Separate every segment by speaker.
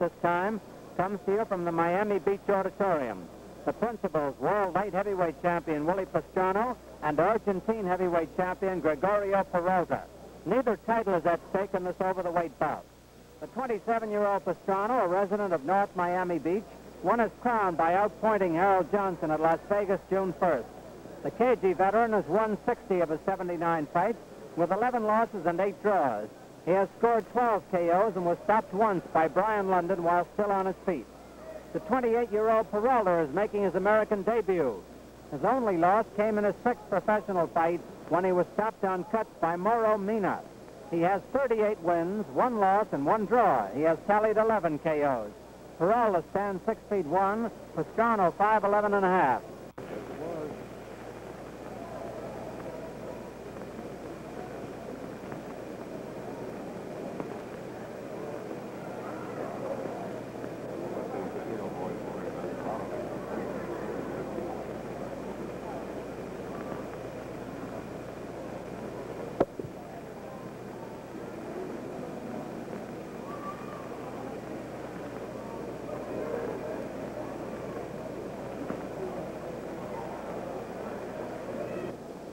Speaker 1: this time comes to you from the Miami Beach Auditorium. The principals, world light heavyweight champion Willie Pastrano and Argentine heavyweight champion Gregorio Peralta. Neither title is at stake in this over-the-weight bout. The 27-year-old Pastrano, a resident of North Miami Beach, won his crown by outpointing Harold Johnson at Las Vegas June 1st. The KG veteran has won 60 of his 79 fights with 11 losses and 8 draws. He has scored 12 KOs and was stopped once by Brian London while still on his feet. The 28-year-old Peralta is making his American debut. His only loss came in his 6th professional fight when he was stopped on cuts by Mauro Mina. He has 38 wins, 1 loss, and 1 draw. He has tallied 11 KOs. Peralta stands 6 feet 1, Pastrano 5'11 and a half.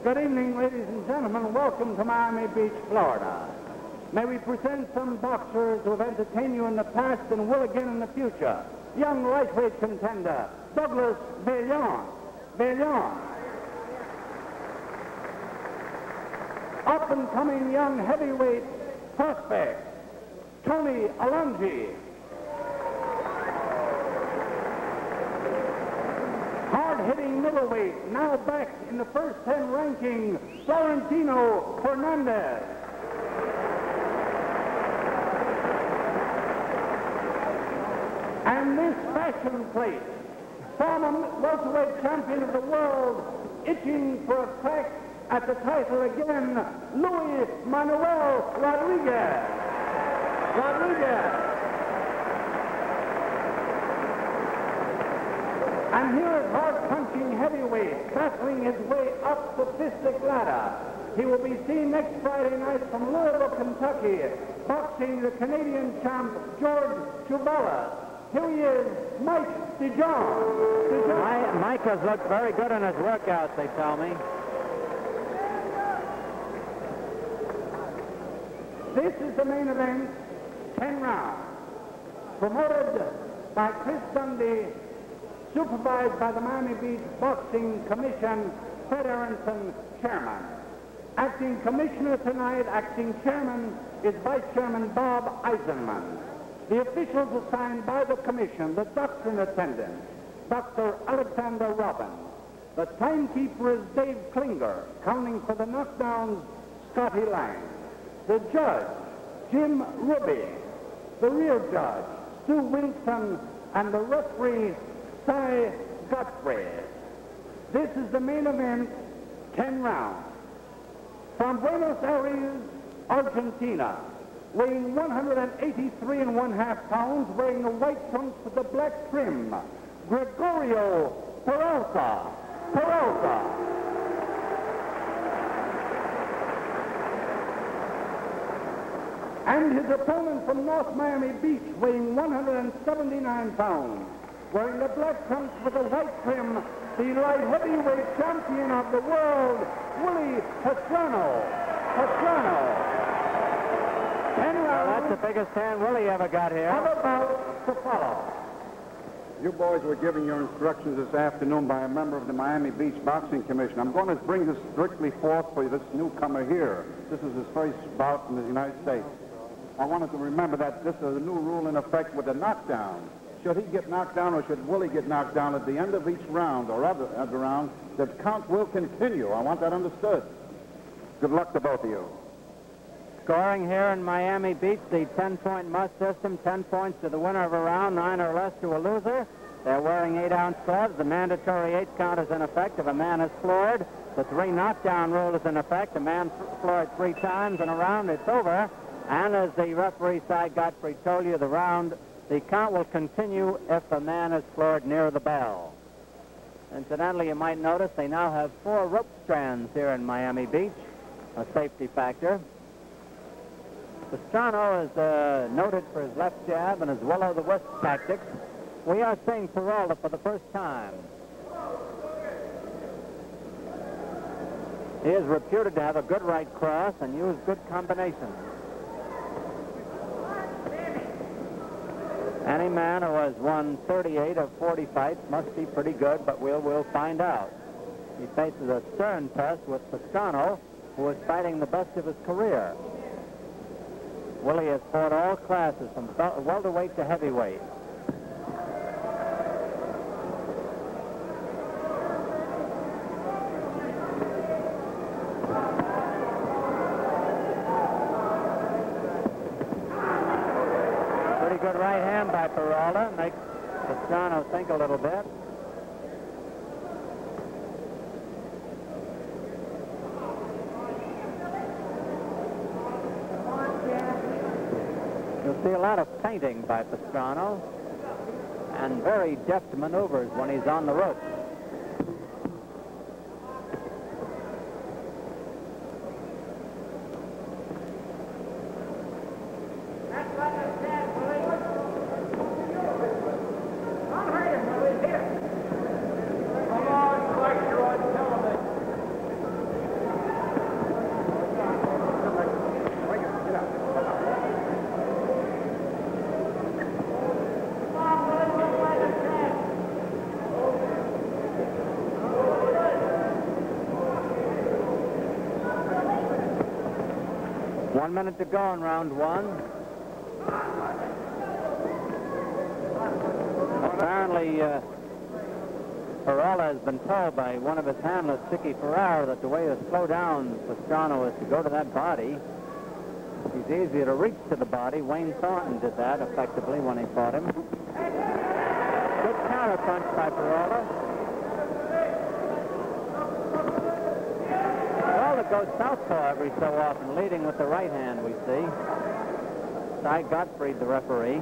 Speaker 2: Good evening, ladies and gentlemen. Welcome to Miami Beach, Florida. May we present some boxers who have entertained you in the past and will again in the future. Young lightweight contender, Douglas Willie. Up-and-coming young heavyweight prospect, Tony Alonji. Hard-hitting middleweight, now back in the first 10 ranking, Florentino Fernandez. And this fashion plate, former welterweight champion of the world, itching for a crack at the title again, Luis Manuel Rodriguez. And here is hard-punching heavyweight, battling his way up the fistic ladder. He will be seen next Friday night from Louisville, Kentucky, boxing the Canadian champ, George Chubala. Here he is, Mike DeJong.
Speaker 1: Mike has looked very good in his workouts, they tell me.
Speaker 2: This is the main event, 10 rounds, promoted by Chris Dundee, supervised by the Miami Beach Boxing Commission, Fred Aronson, chairman. Acting commissioner tonight, acting chairman, is Vice Chairman Bob Eisenman. The officials assigned by the commission, the doctor in attendance, Dr. Alexander Robbins. The timekeeper is Dave Klinger, counting for the knockdowns, Scotty Lang. The judge, Jim Ruby. The rear judge, Stu Winston, and the referee, Cy Godfrey. This is the main event, 10 rounds. From Buenos Aires, Argentina, weighing 183 1/2 pounds, wearing the white trunks with the black trim, Gregorio Peralta. And his opponent from North Miami Beach, weighing 179 pounds, wearing the black trunks with the white trim, the light heavyweight champion of the world, Willie Pastrano. 10 rounds.
Speaker 1: That's the biggest hand Willie ever got here.
Speaker 2: How about to follow?
Speaker 3: You boys were giving your instructions this afternoon by a member of the Miami Beach Boxing Commission. I'm going to bring this strictly forth for this newcomer here. This is his first bout in the United States. I wanted to remember that this is a new rule in effect with the knockdown. Should he get knocked down or should Willie get knocked down at the end of each round or other round, the count will continue. I want that understood. Good luck to both of you.
Speaker 1: Scoring here in Miami Beach, the 10-point must system, 10 points to the winner of a round, 9 or less to a loser. They're wearing 8-ounce gloves. The mandatory 8 count is in effect if a man is floored. The 3 knockdown rule is in effect. A man floored 3 times in a round, it's over. And as the referee, Cy Godfrey, told you, the count will continue if a man is floored near the bell. Incidentally, you might notice they now have 4 rope strands here in Miami Beach, a safety factor. Pastrano is noted for his left jab and his will-o'-the-wisp tactics. We are seeing Peralta for the first time. He is reputed to have a good right cross and use good combinations. Any man who has won 38 of 40 fights must be pretty good, but we'll find out. He faces a stern test with Pastrano, who is fighting the best of his career. Willie has fought all classes from welterweight to heavyweight. Pretty good right hand by Peralta. Makes Pastrano think a little bit. You'll see a lot of feinting by Pastrano and very deft maneuvers when he's on the ropes. One minute to go in round one. Apparently, Peralta has been told by one of his handlers, Sicky Ferrara, that the way to slow down Pastrano is to go to that body. He's easier to reach to the body. Wayne Thornton did that effectively when he fought him. Good counter punch by Peralta. Goes southpaw every so often, leading with the right hand, we see. Cy Gottfried, the referee.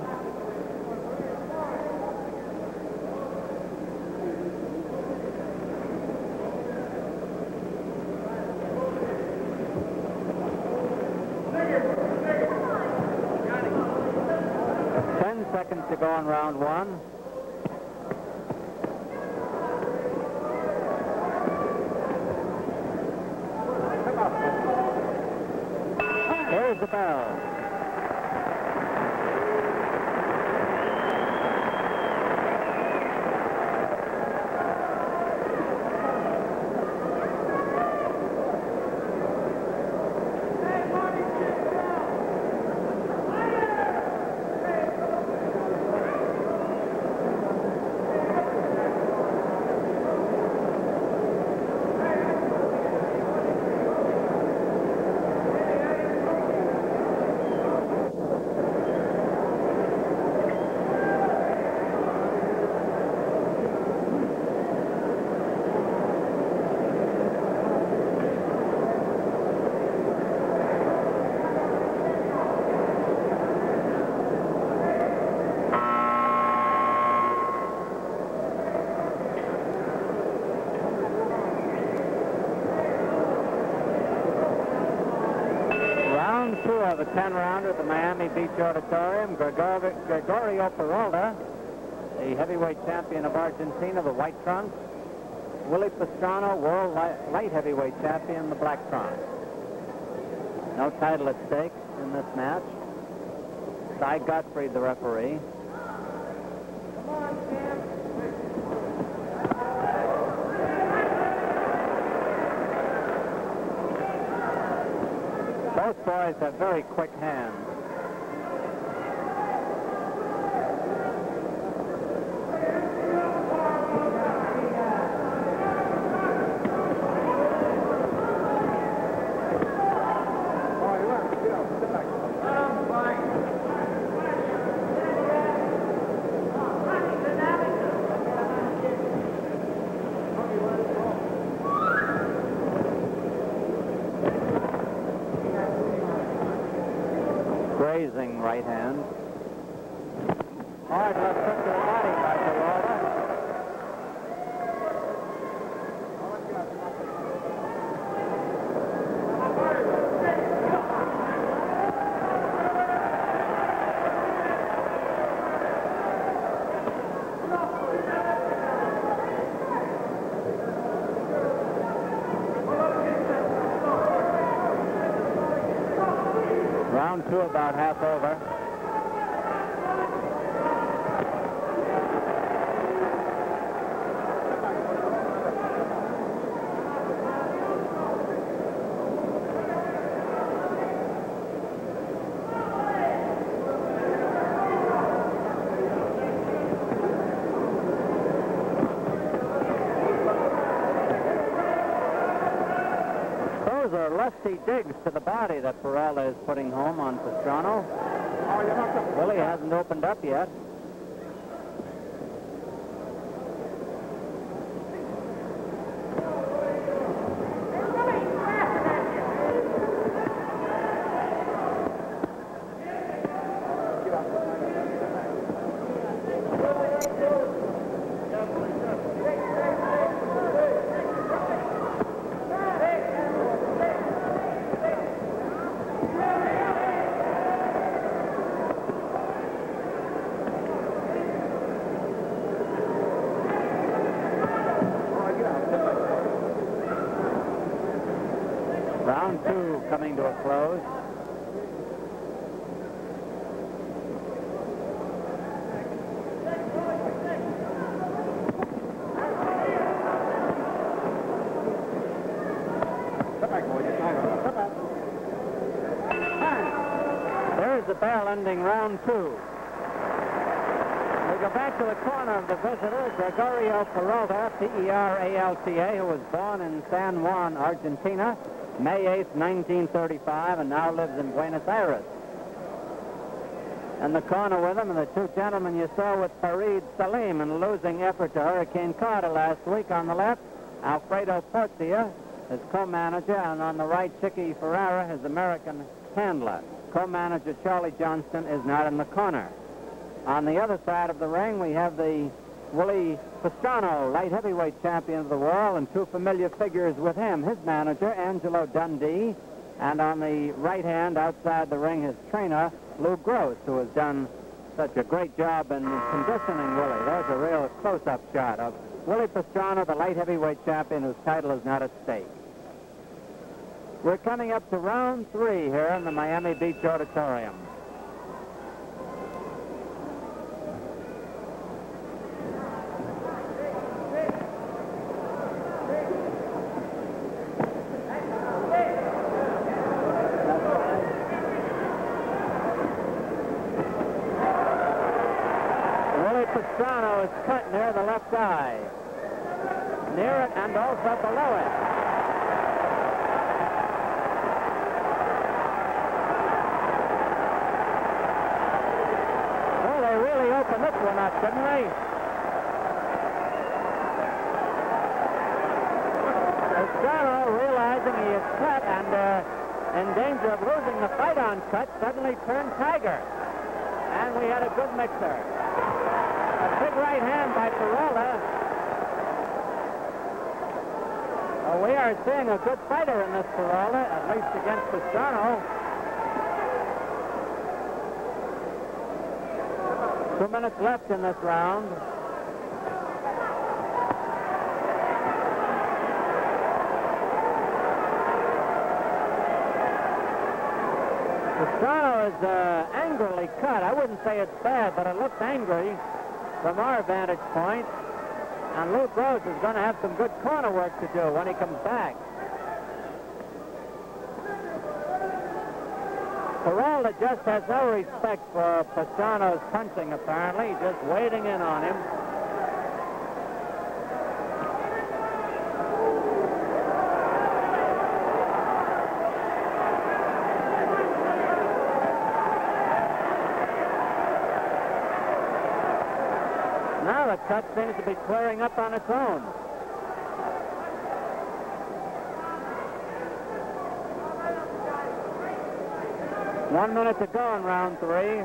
Speaker 1: Seconds to go in round one. Here's the bell. Of a 10-rounder at the Miami Beach Auditorium. Gregorio Peralta, the heavyweight champion of Argentina, the white trunks. Willie Pastrano, world light heavyweight champion, the black trunks. No title at stake in this match. Cy Gottfried, the referee. Come on, champ. Both boys have very quick hands. Grazing right hand. Hard left hook to the body by Peralta. 2 about half over. Those are lusty digs to the body that Peralta is putting home on Pastrano. Willie hasn't opened up yet. Round 2 coming to a close. There's the bell ending round 2. We go back to the corner of the visitor, Gregorio Peralta, P-E-R-A-L-T-A, who was born in San Juan, Argentina, May 8th, 1935, and now lives in Buenos Aires. In the corner with him are the 2 gentlemen you saw with Farid Salim in a losing effort to Hurricane Carter last week. On the left, Alfredo Portia, his co-manager, and on the right, Chicky Ferrara, his American handler. Co-manager Charlie Johnston is not in the corner. On the other side of the ring, we have the Willie Pastrano, light heavyweight champion of the world, and 2 familiar figures with him, his manager, Angelo Dundee, and on the right hand, outside the ring, his trainer, Lou Gross, who has done such a great job in conditioning Willie. There's a real close-up shot of Willie Pastrano, the light heavyweight champion whose title is not at stake. We're coming up to round 3 here in the Miami Beach Auditorium. Pastrano is cut near the left eye. Near it and also below it. Well, they really opened this one up, didn't they? Pastrano, realizing he is cut and in danger of losing the fight on cut, suddenly turned tiger. And we had a good mixer. A big right hand by Peralta. Well, we are seeing a good fighter in this Peralta, at least against Pastrano. 2 minutes left in this round. Pastrano is angrily cut. I wouldn't say it's bad, but it looks angry from our vantage point. And Lou Gross is going to have some good corner work to do when he comes back. Peralta just has no respect for Pastrano's punching, apparently. Just wading in on him. Now the cut seems to be clearing up on its own. One minute to go in round 3.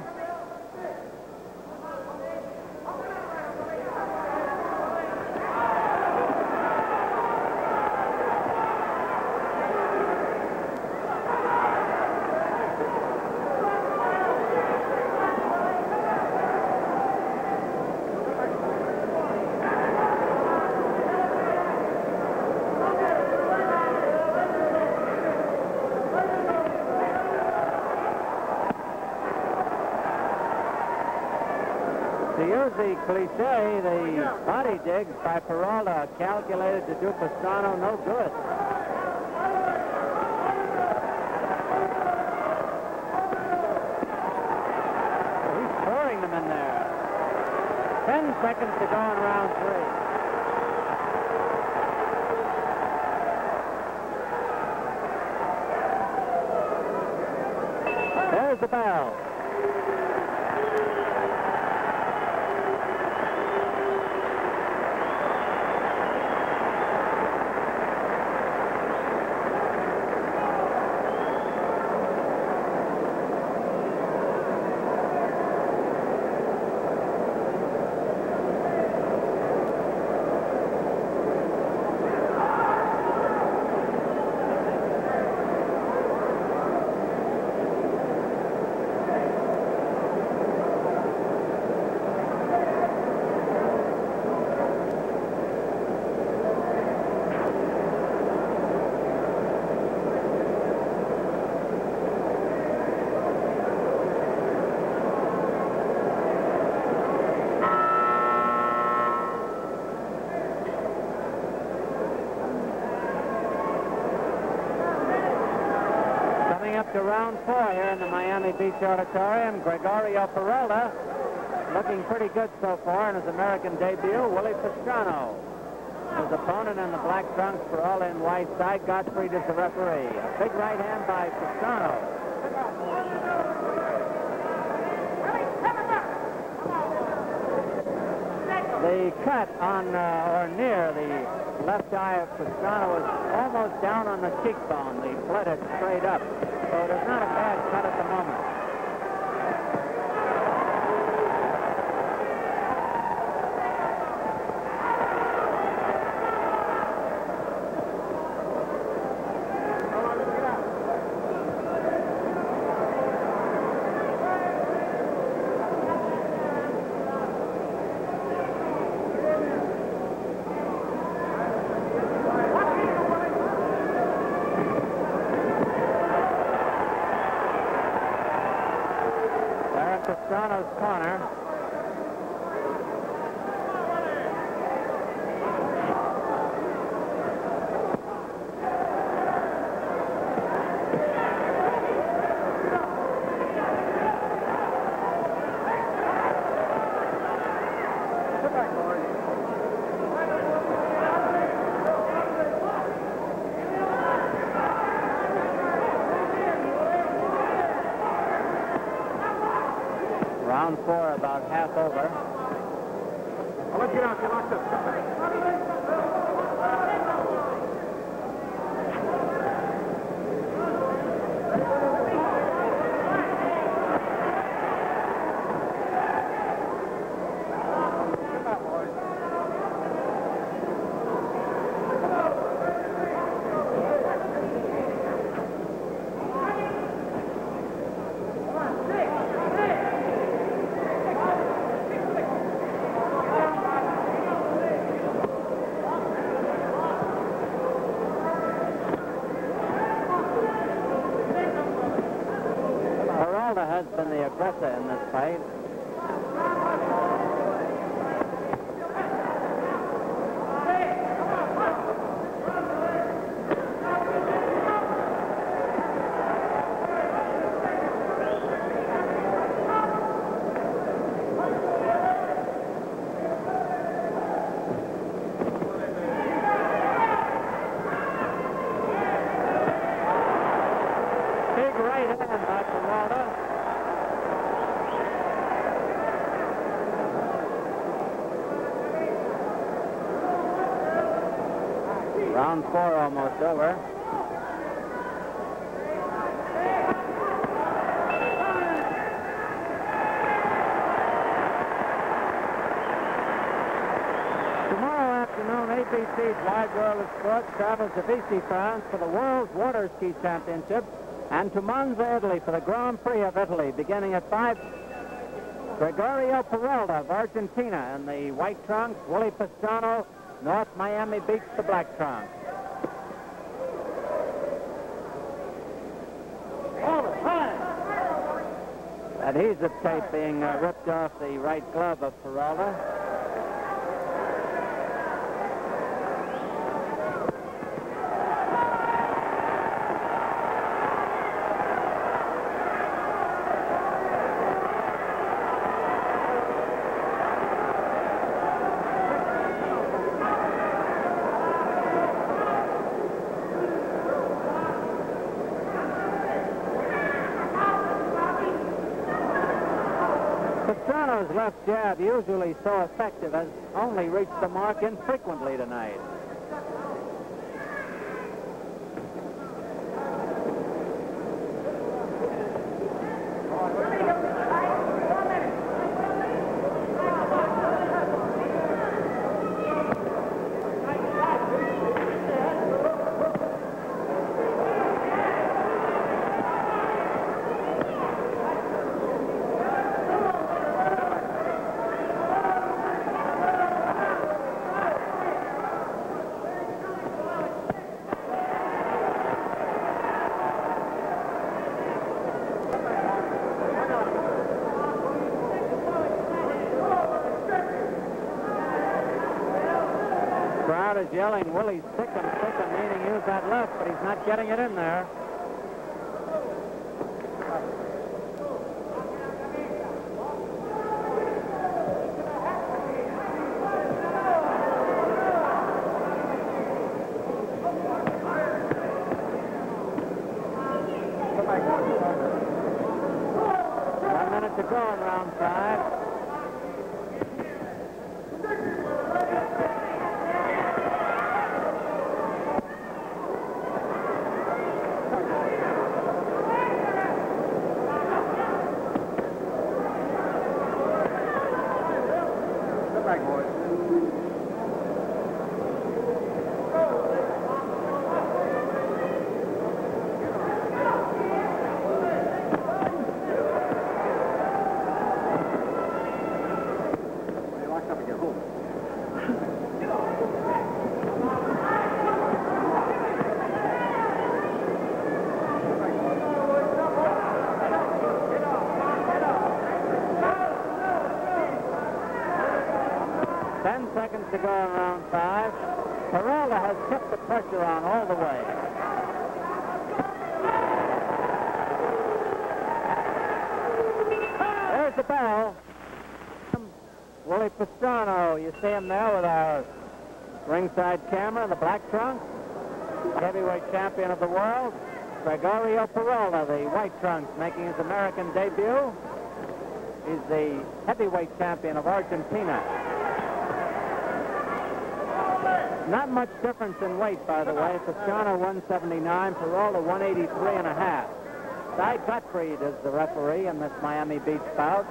Speaker 1: To use the cliche, the body digs by Peralta calculated to do Pastrano no good. He's pouring them in there. 10 seconds to go in round 3. There's the bell. Up to round 4 here in the Miami Beach Auditorium. Gregorio Peralta looking pretty good so far in his American debut. Willie Pastrano, his opponent in the black trunks, Peralta in white. Side Gottfried is the referee. A big right hand by Pastrano. The cut on or near the left eye of Pastrano is almost down on the cheekbone. The blood is straight up. So it is not a bad cut at the moment. Pastrano's corner. Round 4 about half over.
Speaker 3: Let's get out there, lock up.
Speaker 1: Has been the aggressor in this fight. Big right hand by Peralta. Round 4 almost over. Tomorrow afternoon, ABC's Wide World of Sports travels to Vichy, France for the World's Water Ski Championship and to Monza, Italy for the Grand Prix of Italy beginning at 5. Gregorio Peralta of Argentina in the white trunks, Willie Pastrano, North Miami Beach, the black trunks. adhesive tape being ripped off the right glove of Peralta. Pastrano's left jab, usually so effective, has only reached the mark infrequently tonight. Crowd is yelling, Willie's sick him, meaning use that left, but he's not getting it in there. One minute to go in round 5. Seconds to go in round 5. Peralta has kept the pressure on all the way. There's the bell. Willie Pastrano, you see him there with our ringside camera, the black trunks. Heavyweight champion of the world. Gregorio Peralta, the white trunks, making his American debut. He's the heavyweight champion of Argentina. Not much difference in weight, by the way. Pastrano 179, Peralta 183 and a half. Cy Gottfried is the referee in this Miami Beach bout.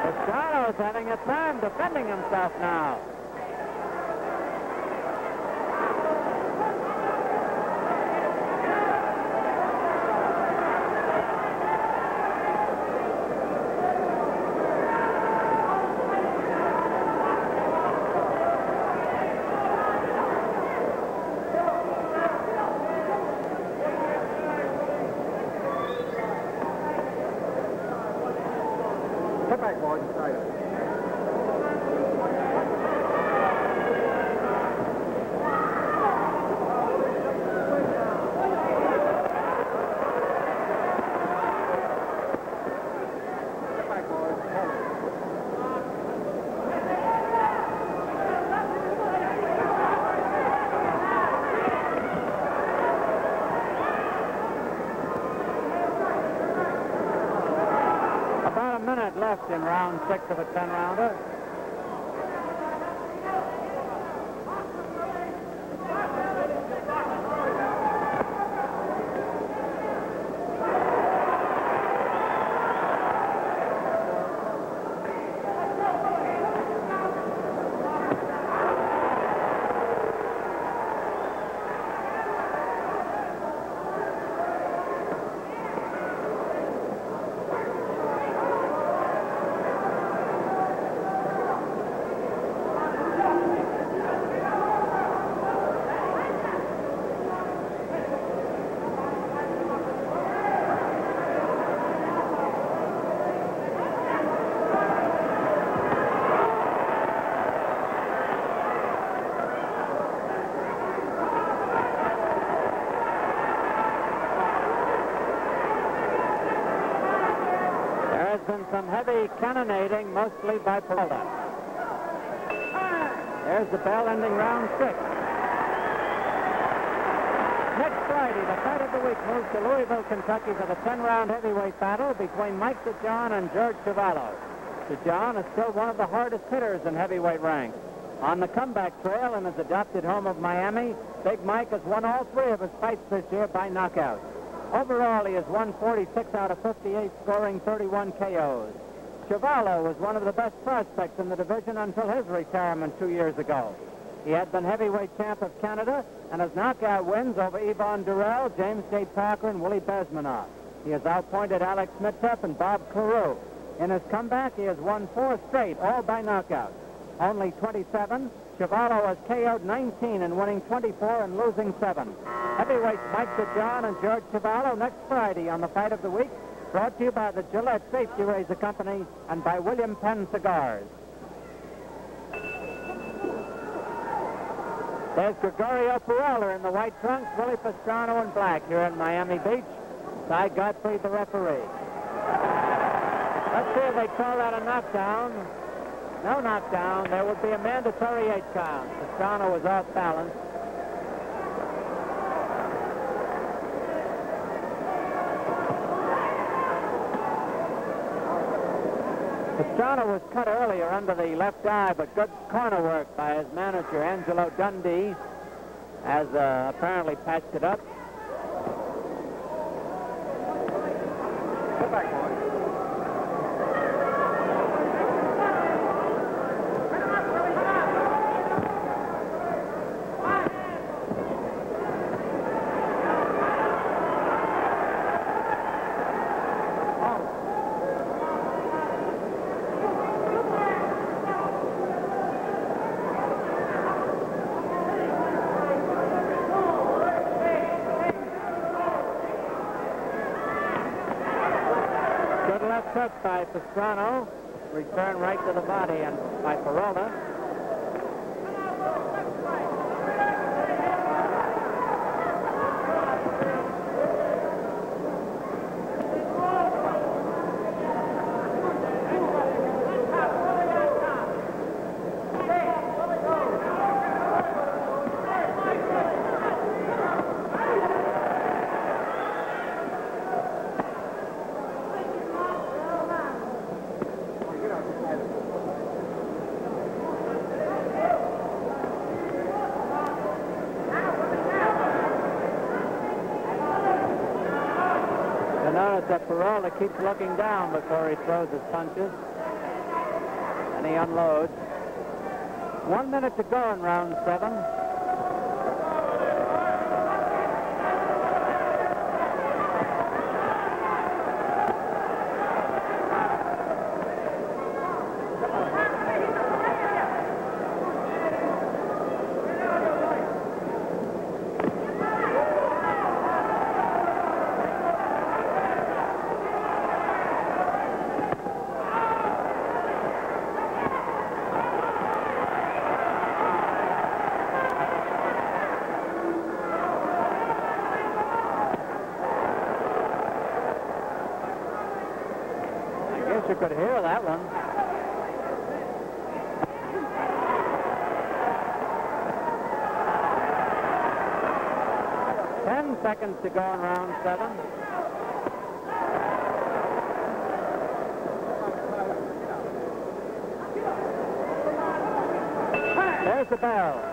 Speaker 1: Pastrano's having a time defending himself now.
Speaker 3: Come back, boys. Try it.
Speaker 1: About a minute left in round 6 of a 10-rounder. been some heavy cannonading, mostly by Peralta. There's the bell ending round 6. Next Friday, the fight of the week moves to Louisville, Kentucky for the 10-round heavyweight battle between Mike DeJohn and George Chuvalo. DeJohn is still one of the hardest hitters in heavyweight ranks. On the comeback trail in his adopted home of Miami, Big Mike has won all 3 of his fights this year by knockout. Overall, he has won 46 out of 58, scoring 31 KOs. Chuvalo was one of the best prospects in the division until his retirement 2 years ago. He had been heavyweight champ of Canada and has knockout wins over Yvonne Durrell, James J. Parker, and Willie Besmanoff. He has outpointed Alex Mitteff and Bob Carew. In his comeback, he has won 4 straight, all by knockout. Only 27, Chuvalo has KO'd 19 and winning 24 and losing 7. Heavyweights Mike DeJohn and George Chuvalo next Friday on the Fight of the Week, brought to you by the Gillette Safety Razor Company and by William Penn Cigars. There's Gregorio Peralta in the white trunks, Willie Pastrano in black here in Miami Beach. Cy Godfrey, the referee. Let's see if they call that a knockdown. No knockdown. There would be a mandatory 8 count. Pastrano was off balance. Pastrano was cut earlier under the left eye, but good corner work by his manager, Angelo Dundee, has apparently patched it up.
Speaker 3: Get back, boy.
Speaker 1: Hook by Pastrano, return right to the body and by Peralta. Notice that Peralta keeps looking down before he throws his punches, and he unloads. 1 minute to go in round 7. You could hear that one. Ten seconds to go in round 7. There's the bell.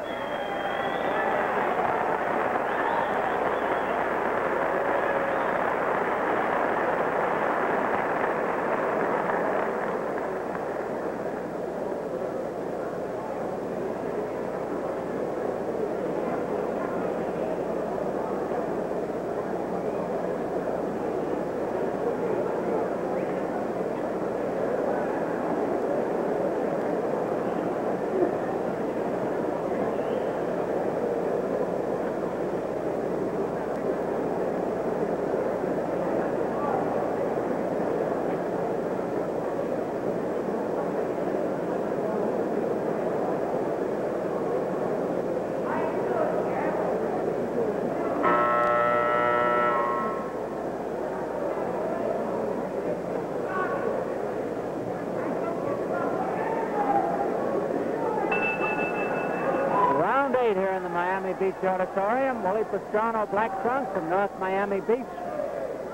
Speaker 1: Beach Auditorium. Willie Pastrano, black trunk from North Miami Beach,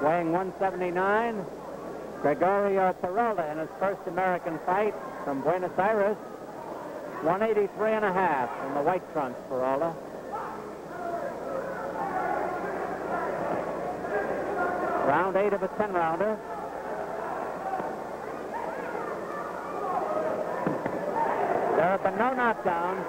Speaker 1: weighing 179. Gregorio Peralta in his first American fight from Buenos Aires, 183.5 in the white trunks, Peralta. Round 8 of a 10-rounder. There have been no knockdowns.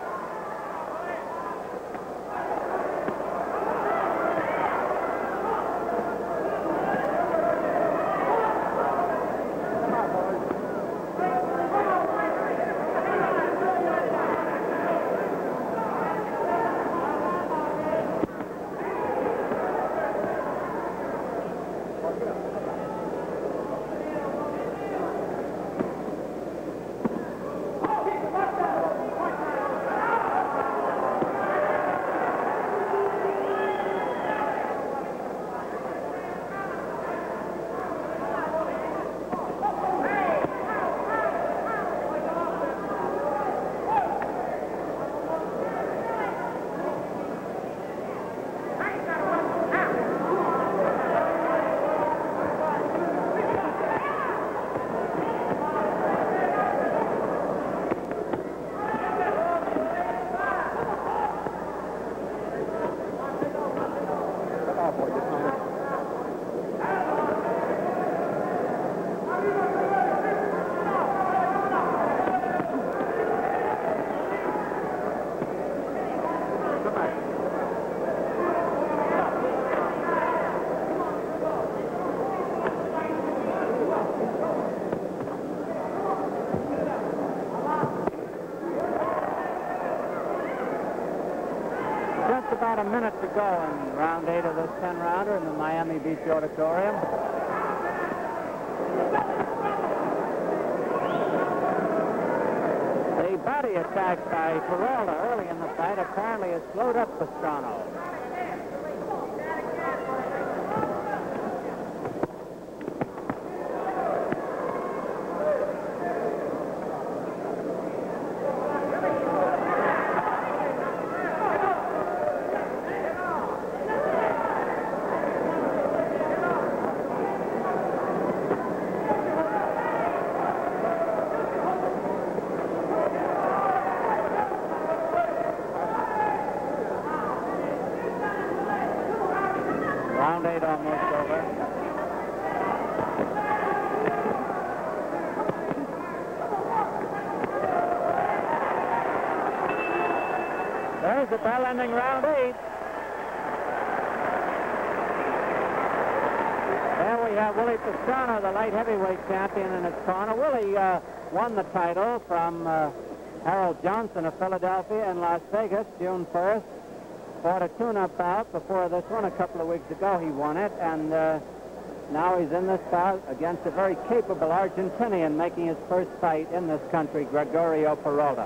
Speaker 1: About a minute to go in round 8 of this 10-rounder in the Miami Beach Auditorium. The body attack by Peralta early in the fight apparently has slowed up Pastrano. Round 8 almost over. There's the bell ending round 8. There we have Willie Pastrano, the light heavyweight champion, in his corner. Willie won the title from Harold Johnson of Philadelphia in Las Vegas, June 1st. Fought a tune-up bout before this one a couple of weeks ago. He won it, and now he's in this bout against a very capable Argentinian making his first fight in this country, Gregorio Peralta.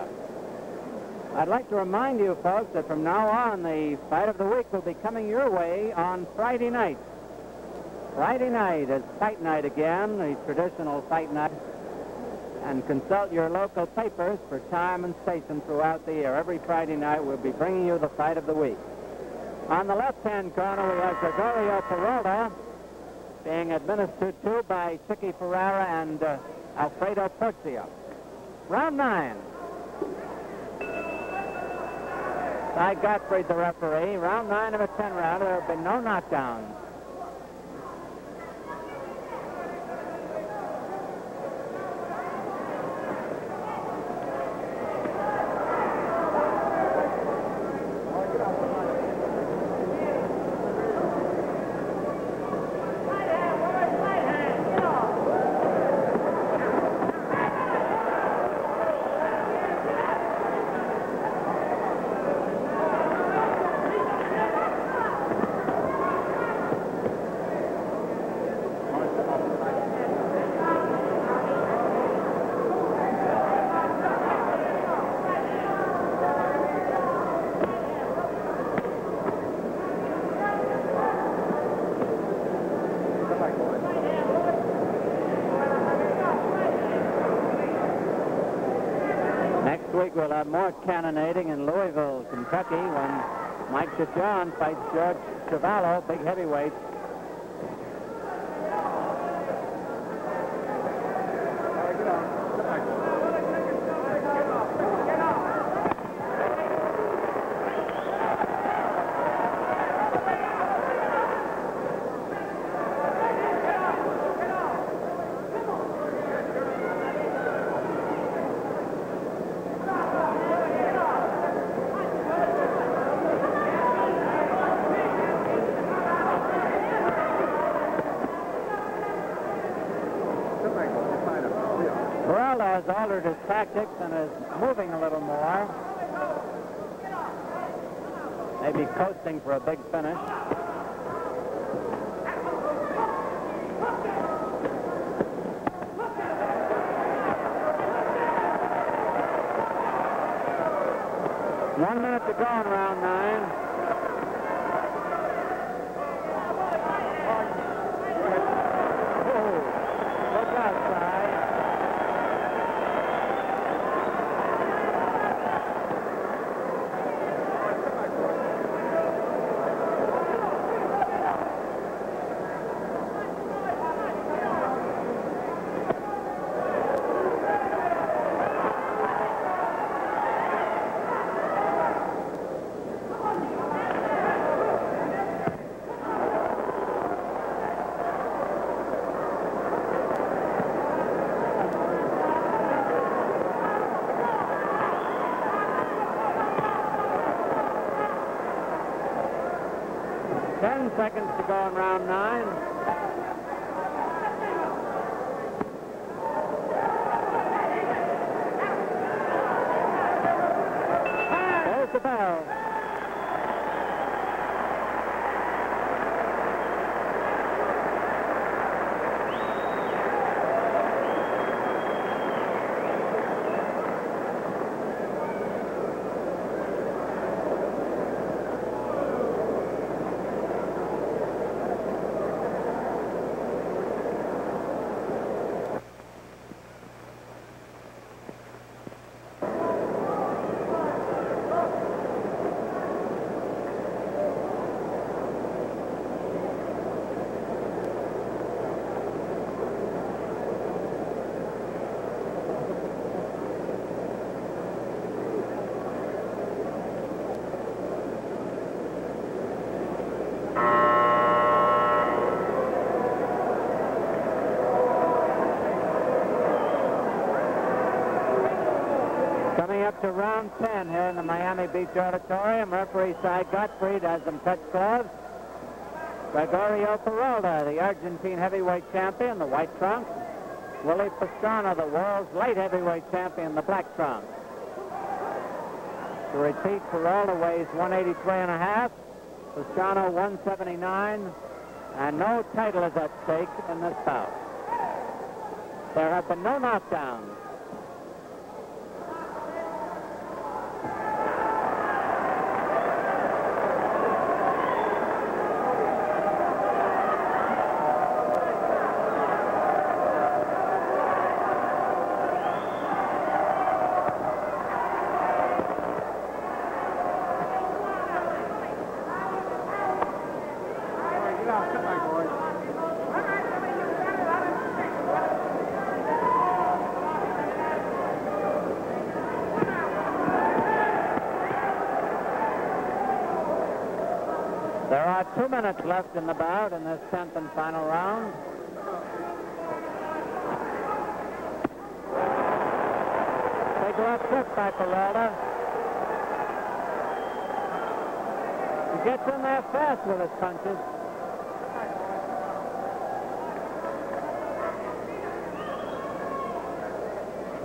Speaker 1: I'd like to remind you, folks, that from now on, the fight of the week will be coming your way on Friday night. Friday night is fight night again, the traditional fight night. And consult your local papers for time and station throughout the year. Every Friday night we'll be bringing you the fight of the week. On the left-hand corner we have Gregorio Peralta being administered to by Chicky Ferrara and Alfredo Porcio. Round 9. Cy Gottfried, the referee. Round 9 of a 10-rounder. There have been no knockdowns. We'll have more cannonading in Louisville, Kentucky, when Mike DeJohn fights George Cavallo, big heavyweight. Peralta has altered his tactics and is moving a little more. Maybe coasting for a big finish. One minute to go in round 9. Look outside. Seconds to go in round 9. There's the bell. Coming up to round 10 here in the Miami Beach Auditorium. Referee Cy Gottfried has them touch gloves. Gregorio Peralta, the Argentine heavyweight champion, the white trunks. Willie Pastrano, the world's light heavyweight champion, the black trunks. To repeat, Peralta weighs 183.5, Pastrano 179, and no title is at stake in this bout. There have been no knockdowns. There are 2 minutes left in the bout in this 10th and final round. Big left hook by Peralta. He gets in there fast with his punches.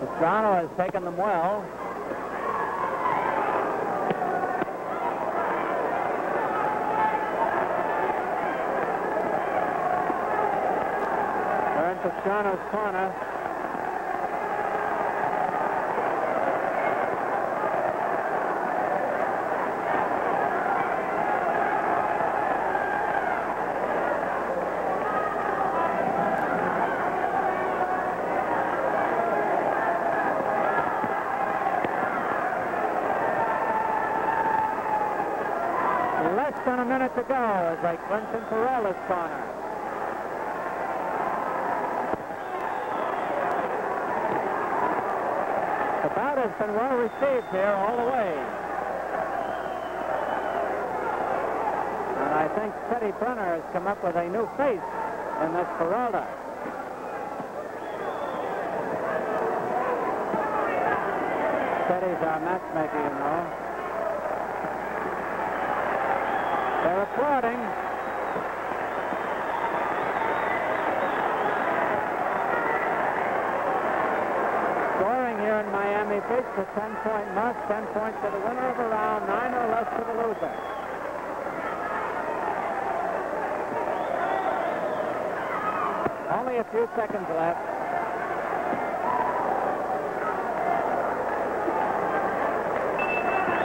Speaker 1: Pastrano has taken them well. Pastrano's corner. minute to go as they clinch in Peralta's corner. The bout has been well received here all the way. And I think Teddy Brenner has come up with a new face in this Peralta. Teddy's our matchmaker, you know. They're applauding. Scoring here in Miami Beach, the 10-point mark, 10 points to the winner of the round, 9 or less to the loser. Only a few seconds left.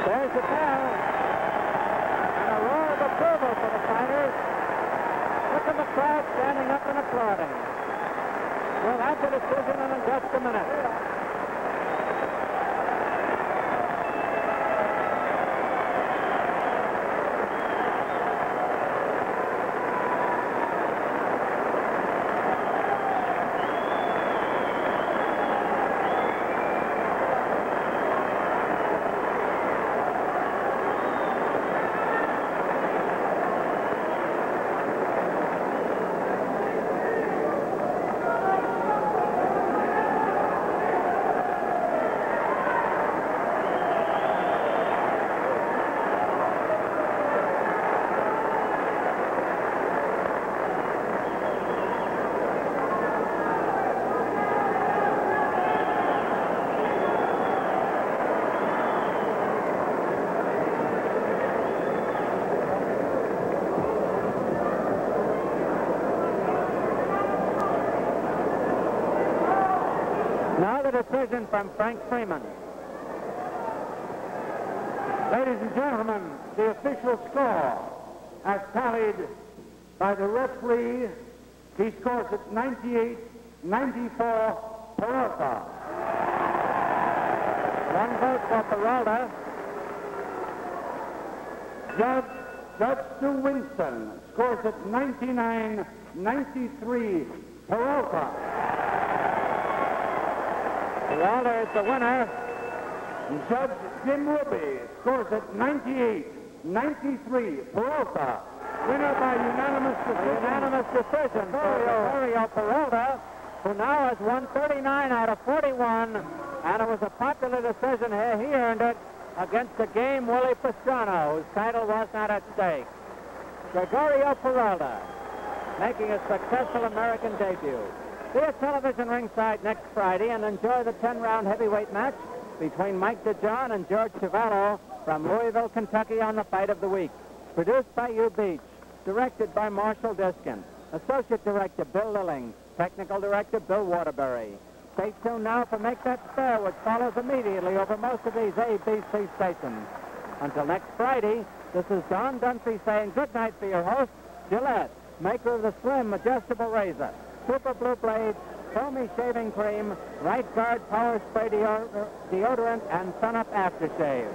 Speaker 1: There's the bell. And a roar of approval for the fighters. Look at the crowd standing up and applauding. We'll have the decision in just a minute. Now the decision from Frank Freeman.
Speaker 2: Ladies and gentlemen, the official score as tallied by the referee, he scores at 98-94 Peralta.
Speaker 1: One vote for Peralta.
Speaker 2: Judge Stu Winston scores at 99-93 Peralta.
Speaker 1: Peralta is the winner.
Speaker 2: Judge Jim Ruby scores at 98-93 Peralta. Winner by unanimous decision.
Speaker 1: Unanimous decision for Gregorio Peralta, who now has won 39 out of 41, and it was a popular decision here. He earned it against the game Willie Pastrano, whose title was not at stake. Gregorio Peralta making a successful American debut. Be at television ringside next Friday and enjoy the 10-round heavyweight match between Mike DeJohn and George Chiavello from Louisville, Kentucky on the Fight of the Week. Produced by Hugh Beach. Directed by Marshall Diskin. Associate Director Bill Lilling. Technical Director Bill Waterbury. Stay tuned now for Make That Spare, which follows immediately over most of these ABC stations. Until next Friday, this is Don Dunphy saying good night for your host, Gillette, maker of the slim, adjustable razor, Super Blue Blade, foamy shaving cream, Right Guard Power Spray deodorant, and Sun Up Aftershave.